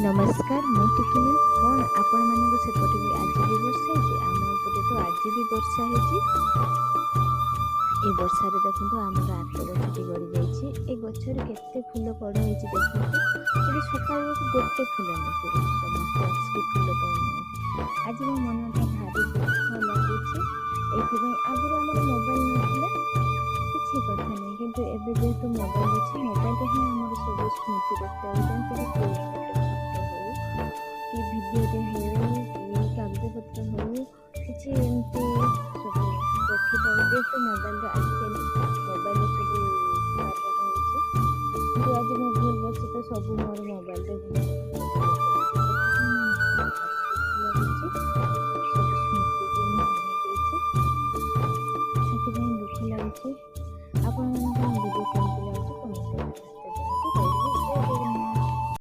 नमस्कार मु टिकिनी कौन आपण मानक सेपटे भी आज भी वर्षा है आम एपटे तो आज भी वर्षा है। ए वर्षार देखो आम आत गछटी गड़ी जाइए गचर केते फूल कड़ हो देखो ये सकाल गोटे फूल नहीं समस्त आसिक फूल तो आज मो मनटा भारी दुख लगे ये आगुरी आम मोबाइल ना किसी कथा नहीं किंतु एबे जेहेतु मोबाइल अच्छे मोबाइल ही आम सब स्मृति रखते कि भिडियोटे हो कि कागजपत्र हो किसी एमती सब रखिथा जेहेतु मोबाइल आजिकल मोबाइल सब कारबार हो आज मो भूल बस तो सब मोर मोबाइल दुख लगुच आप